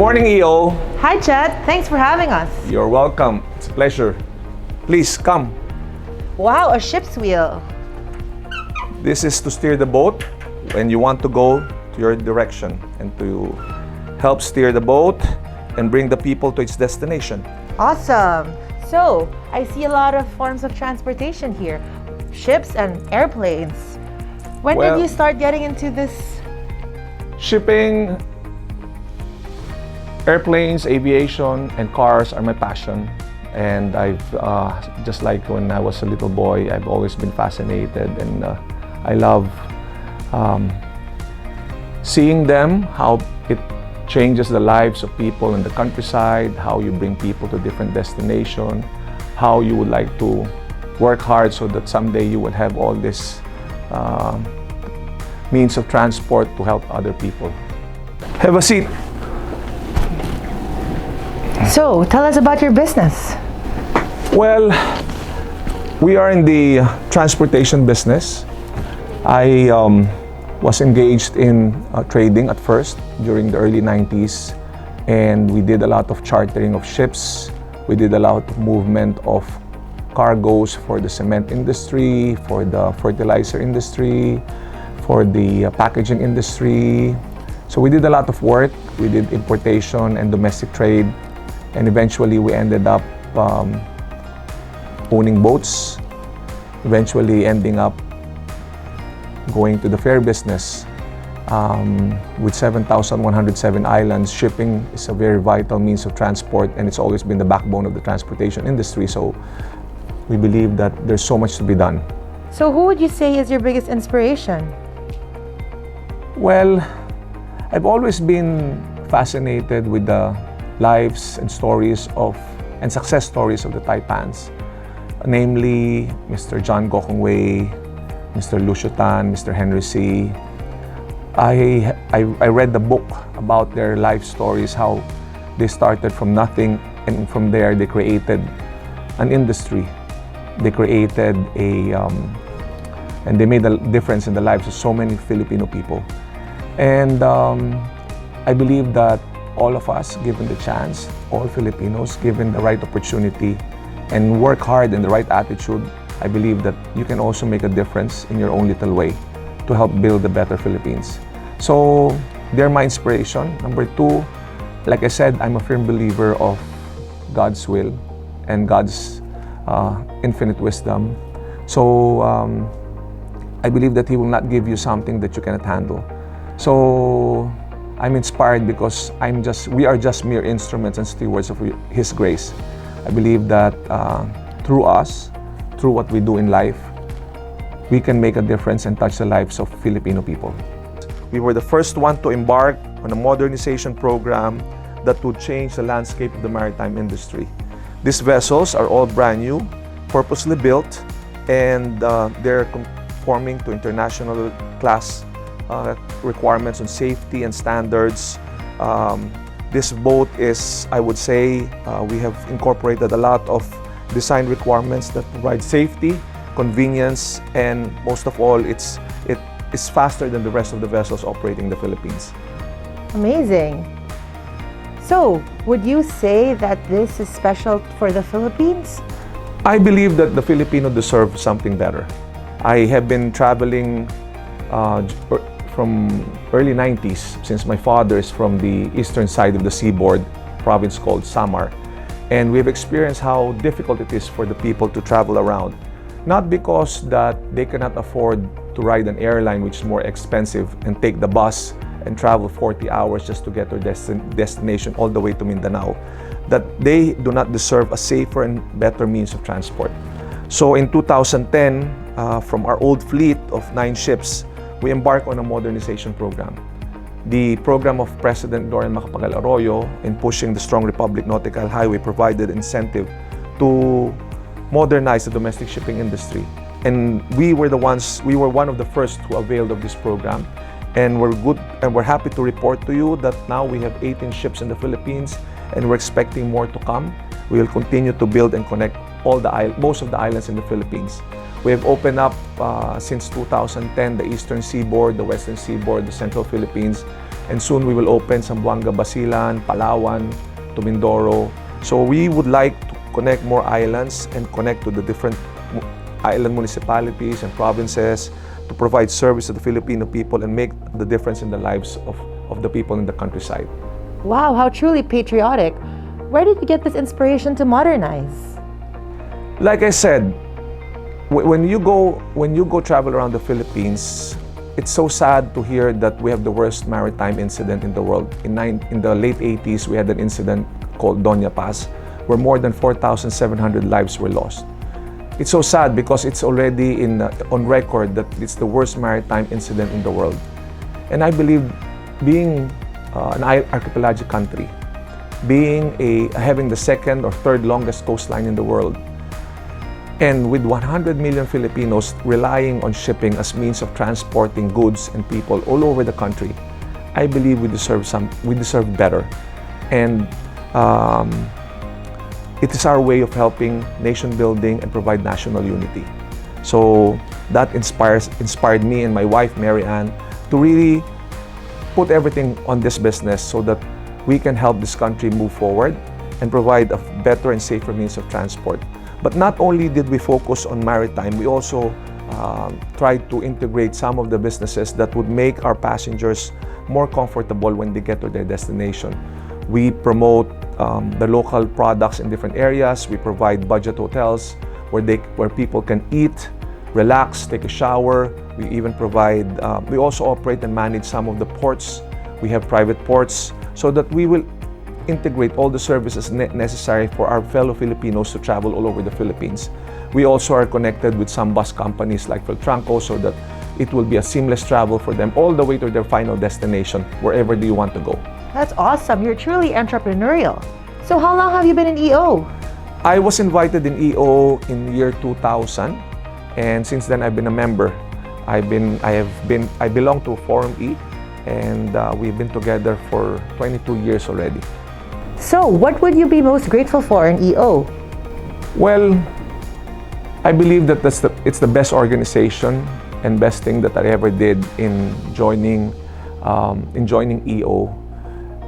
morning, EO. Hi, Chet. Thanks for having us. You're welcome. It's a pleasure. Please come. Wow, a ship's wheel. This is to steer the boat when you want to go to your direction and to help steer the boat and bring the people to its destination. Awesome. So, I see a lot of forms of transportation here. Ships and airplanes. When did you start getting into this? Shipping, airplanes, aviation, and cars are my passion. And I've, just like when I was a little boy, I've always been fascinated, and I love seeing them, how it changes the lives of people in the countryside, how you bring people to different destinations, how you would like to work hard so that someday you will have all this means of transport to help other people. Have a seat. So, tell us about your business. Well, we are in the transportation business. I was engaged in trading at first during the early 90s, and we did a lot of chartering of ships. We did a lot of movement of cargoes for the cement industry, for the fertilizer industry, for the packaging industry. So we did a lot of work. We did importation and domestic trade, and eventually we ended up owning boats, eventually ending up going to the fair business. With 7,107 islands, shipping is a very vital means of transport, and it's always been the backbone of the transportation industry. So we believe that there's so much to be done. So, who would you say is your biggest inspiration? Well, I've always been fascinated with the lives and stories of, and success stories of the Taipans, namely Mr. John Gokongwei, Mr. Lucio Tan, Mr. Henry C. I read the book about their life stories, how they started from nothing, and from there they created an industry. They created and they made a difference in the lives of so many Filipino people. And I believe that all of us, given the chance, all Filipinos, given the right opportunity and work hard and the right attitude, I believe that you can also make a difference in your own little way to help build a better Philippines. So they're my inspiration. Number two, like I said, I'm a firm believer of God's will and God's infinite wisdom. So I believe that He will not give you something that you cannot handle. So I'm inspired because we are just mere instruments and stewards of His grace. I believe that through us, through what we do in life, we can make a difference and touch the lives of Filipino people. We were the first one to embark on a modernization program that would change the landscape of the maritime industry. These vessels are all brand new, purposely built, and they're conforming to international class requirements on safety and standards. This boat is, I would say, we have incorporated a lot of design requirements that provide safety, convenience, and most of all, it is faster than the rest of the vessels operating in the Philippines. Amazing. So, would you say that this is special for the Philippines? I believe that the Filipino deserve something better. I have been traveling from early 90s, since my father is from the eastern side of the seaboard, province called Samar. And we've experienced how difficult it is for the people to travel around. Not because that they cannot afford to ride an airline, which is more expensive, and take the bus and travel 40 hours just to get to their destination all the way to Mindanao, that they do not deserve a safer and better means of transport. So in 2010, from our old fleet of 9 ships, we embarked on a modernization program. The program of President Dorian Macapagal Arroyo in pushing the Strong Republic Nautical Highway provided incentive to modernize the domestic shipping industry. And we were one of the first who availed of this program. And we're happy to report to you that now we have 18 ships in the Philippines, and we're expecting more to come. We will continue to build and connect most of the islands in the Philippines. We have opened up since 2010 the eastern seaboard, the western seaboard, the central Philippines. and soon we will open Zamboanga, Basilan, Palawan, to Mindoro. So we would like to connect more islands and connect to the different island municipalities and provinces to provide service to the Filipino people and make the difference in the lives of the people in the countryside. Wow, how truly patriotic. Where did you get this inspiration to modernize? Like I said, when you go travel around the Philippines, it's so sad to hear that we have the worst maritime incident in the world. In the late 80s, we had an incident called Doña Paz, where more than 4,700 lives were lost. It's so sad because it's already on record that it's the worst maritime incident in the world. And I believe being an archipelagic country, having the second or third longest coastline in the world, and with 100 million Filipinos relying on shipping as means of transporting goods and people all over the country, I believe we deserve better. And it is our way of helping nation building and provide national unity. So that inspired me and my wife, Mary Ann, to really put everything on this business so that we can help this country move forward and provide a better and safer means of transport. But not only did we focus on maritime, we also tried to integrate some of the businesses that would make our passengers more comfortable when they get to their destination. We promote the local products in different areas. We provide budget hotels where people can eat, relax, take a shower. We even provide, we also operate and manage some of the ports. We have private ports so that we will integrate all the services necessary for our fellow Filipinos to travel all over the Philippines. We also are connected with some bus companies like Feltranco so that it will be a seamless travel for them all the way to their final destination, wherever do you want to go. That's awesome. You're truly entrepreneurial. So how long have you been in EO? I was invited in EO in year 2000, and since then I've been a member. I belong to Forum E, and we've been together for 22 years already. So what would you be most grateful for in EO? Well, I believe that it's the best organization and best thing that I ever did in joining EO.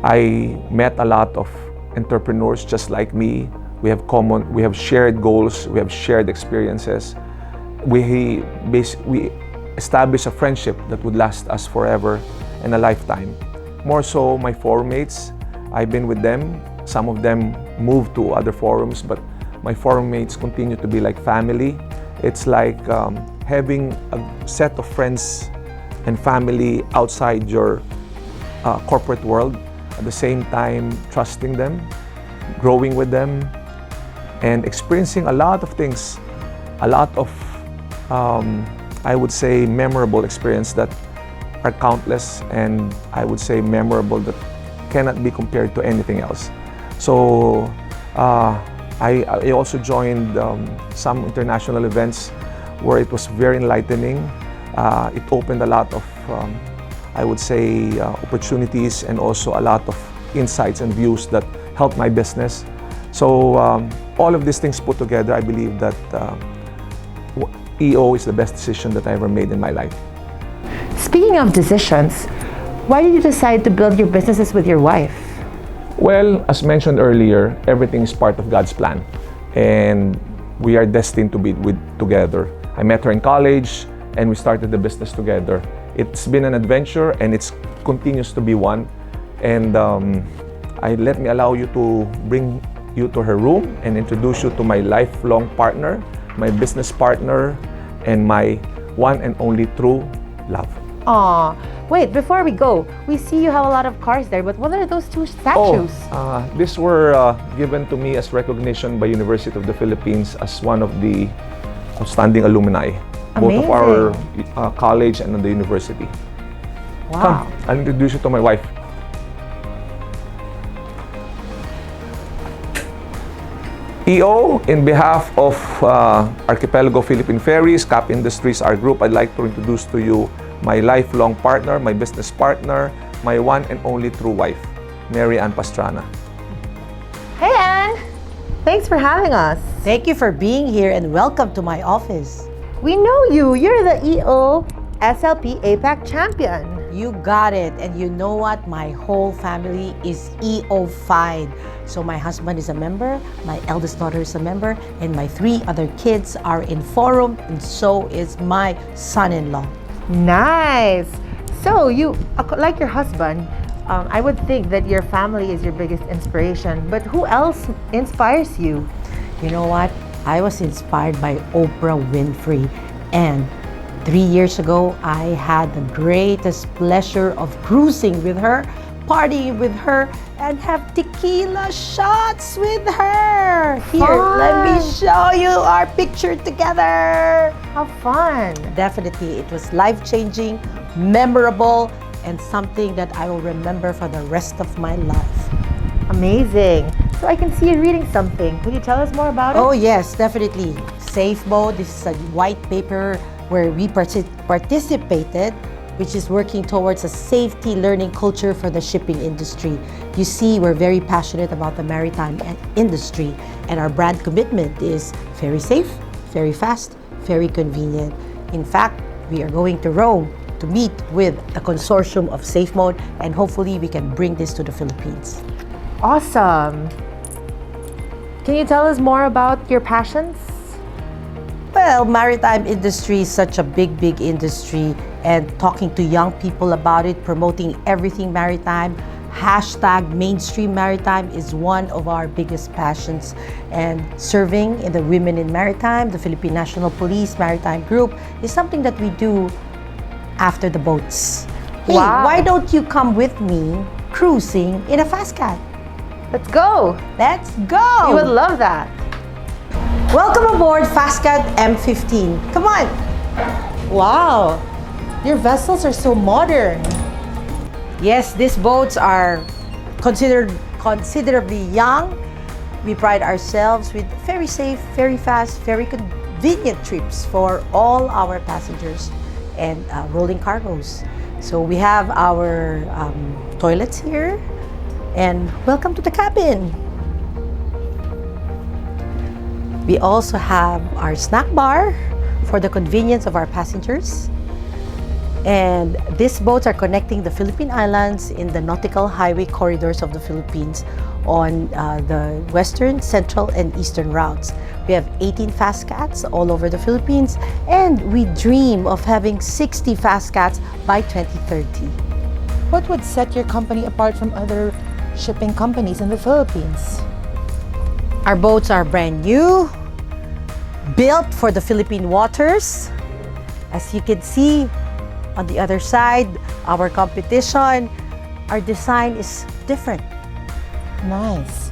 I met a lot of entrepreneurs just like me. We have shared goals, we have shared experiences. We established a friendship that would last us forever and a lifetime. More so, my forum mates, I've been with them. Some of them moved to other forums, but my forum mates continue to be like family. It's like having a set of friends and family outside your corporate world. At the same time, trusting them, growing with them, and experiencing a lot of things, a lot of, I would say, memorable experience that are countless, and I would say memorable that cannot be compared to anything else. So I also joined some international events where it was very enlightening. It opened a lot of, I would say, opportunities and also a lot of insights and views that helped my business. So all of these things put together, I believe that EO is the best decision that I ever made in my life. Speaking of decisions, why did you decide to build your businesses with your wife? Well, as mentioned earlier, everything is part of God's plan, and we are destined to be together. I met her in college, and we started the business together. It's been an adventure, and it continues to be one. And let me allow you to bring you to her room and introduce you to my lifelong partner, my business partner, and my one and only true love. Aw, wait, before we go, we see you have a lot of cars there, but what are those two statues? These were given to me as recognition by University of the Philippines as one of the outstanding alumni, both of our college and the university. Wow. Come, I'll introduce you to my wife. EO, in behalf of Archipelago Philippine Ferries, Cap Industries, our group, I'd like to introduce to you my lifelong partner, my business partner, my one and only true wife, Mary Ann Pastrana. Hey, Ann! Thanks for having us. Thank you for being here and welcome to my office. We know you. You're the EO SLP APAC Champion. You got it. And you know what? My whole family is EO-fied. So my husband is a member, my eldest daughter is a member, and my 3 other kids are in forum, and so is my son-in-law. Nice. So you, like your husband, I would think that your family is your biggest inspiration. But who else inspires you? You know what? I was inspired by Oprah Winfrey, and 3 years ago, I had the greatest pleasure of cruising with her, partying with her, and have tequila shots with her. Here, let me show you our picture together. How fun. Definitely, it was life-changing, memorable, and something that I will remember for the rest of my life. Amazing. So I can see you reading something. Could you tell us more about it? Oh yes, definitely. Safe Mode, this is a white paper where we participated, which is working towards a safety learning culture for the shipping industry. You see, we're very passionate about the maritime industry, and our brand commitment is very safe, very fast, very convenient. In fact, we are going to Rome to meet with the consortium of Safe Mode, and hopefully we can bring this to the Philippines. Awesome. Can you tell us more about your passions? Well, maritime industry is such a big industry, and talking to young people about it, promoting everything maritime, hashtag mainstream maritime is one of our biggest passions. And serving in the Women in Maritime, the Philippine National Police Maritime Group, is something that we do after the boats. Hey, Wow. why don't you come with me cruising in a fast cat? Let's go. Let's go! We would love that. Welcome aboard Fastcat M15. Come on! Wow. Your vessels are so modern. Yes, these boats are considered considerably young. We pride ourselves with very safe, very fast, very convenient trips for all our passengers and rolling cargoes. So we have our toilets here, and welcome to the cabin. We also have our snack bar for the convenience of our passengers. And these boats are connecting the Philippine Islands in the nautical highway corridors of the Philippines on the western, central, and eastern routes. We have 18 fast cats all over the Philippines, and we dream of having 60 fast cats by 2030. What would set your company apart from other shipping companies in the Philippines? Our boats are brand new, built for the Philippine waters. As you can see on the other side, our competition, our design is different. Nice.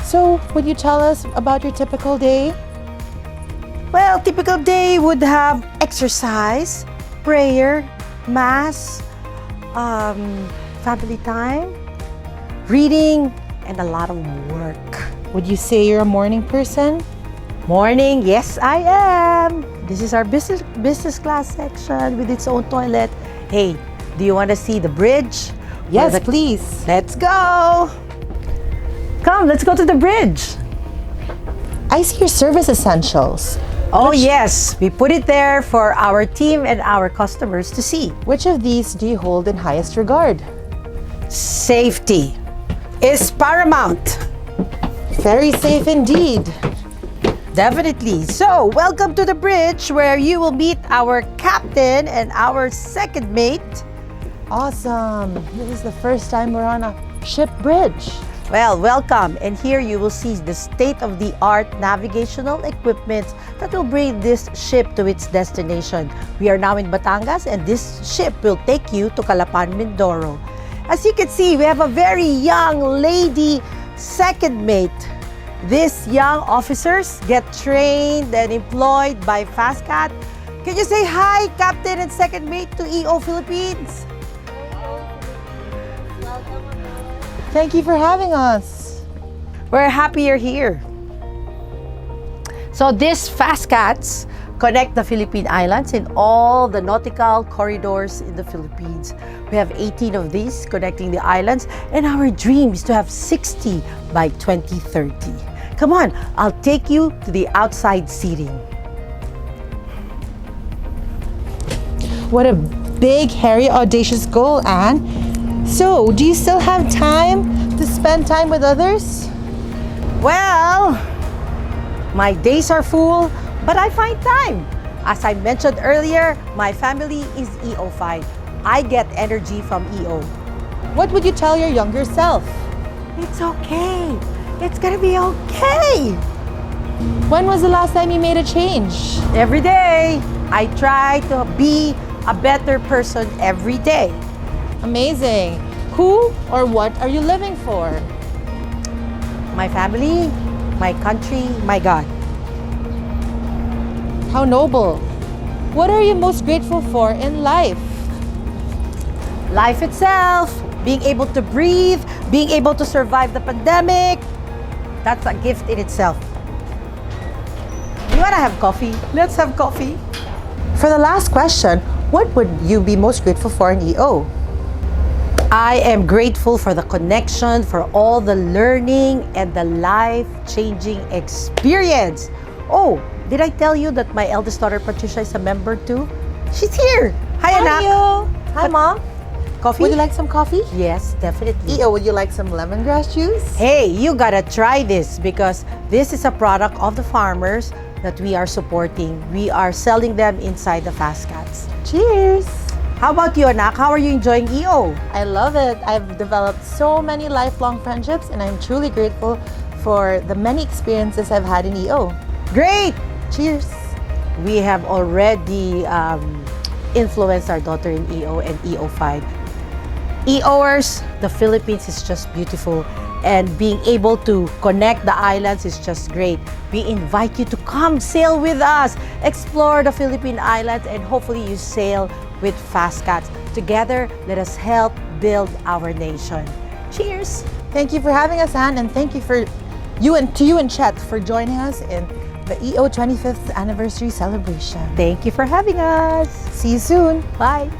So, would you tell us about your typical day? Well, typical day would have exercise, prayer, mass, family time, reading, and a lot of work. Would you say you're a morning person? Morning, yes I am. This is our business class section with its own toilet. Hey, do you want to see the bridge? Yes, please. Let's go. Come, let's go to the bridge. I see your service essentials. Oh yes, we put it there for our team and our customers to see. Which of these do you hold in highest regard? Safety is paramount. Very safe indeed. Definitely. So, welcome to the bridge where you will meet our captain and our second mate. Awesome. This is the first time we're on a ship bridge. Well, welcome. And here you will see the state-of-the-art navigational equipment that will bring this ship to its destination. We are now in Batangas, and this ship will take you to Calapan, Mindoro. As you can see, we have a very young lady second mate. These young officers get trained and employed by Fastcat. Can you say hi, Captain and Second Mate, to EO Philippines? Thank you for having us. We're happy you're here. So these Fastcats connect the Philippine Islands in all the nautical corridors in the Philippines. We have 18 of these connecting the islands, and our dream is to have 60 by 2030. Come on, I'll take you to the outside seating. What a big, hairy, audacious goal, Anne. So, do you still have time to spend time with others? Well, my days are full, but I find time. As I mentioned earlier, my family is EO-fied. I get energy from EO. What would you tell your younger self? It's okay. It's gonna be okay. When was the last time you made a change? Every day, I try to be a better person every day. Amazing. Who or what are you living for? My family, my country, my God. How noble. What are you most grateful for in life? Life itself, being able to breathe, being able to survive the pandemic, that's a gift in itself. You wanna have coffee? Let's have coffee. For the last question, what would you be most grateful for in EO? I am grateful for the connection, for all the learning and the life-changing experience. Oh, did I tell you that my eldest daughter Patricia is a member too? She's here. Hi, anak. EO. Hi, Mom. Coffee? Would you like some coffee? Yes, definitely. EO, would you like some lemongrass juice? Hey, you gotta try this because this is a product of the farmers that we are supporting. We are selling them inside the Fast Cats. Cheers. How about you, anak? How are you enjoying EO? I love it. I've developed so many lifelong friendships, and I'm truly grateful for the many experiences I've had in EO. Great! Cheers. We have already influenced our daughter in EO and EO-fied. EOers, the Philippines is just beautiful, and being able to connect the islands is just great. We invite you to come sail with us, explore the Philippine Islands, and hopefully you sail with Fast Cats. Together, let us help build our nation. Cheers! Thank you for having us, Anne, and thank you for you and Chet for joining us in the EO 25th anniversary celebration. Thank you for having us. See you soon. Bye.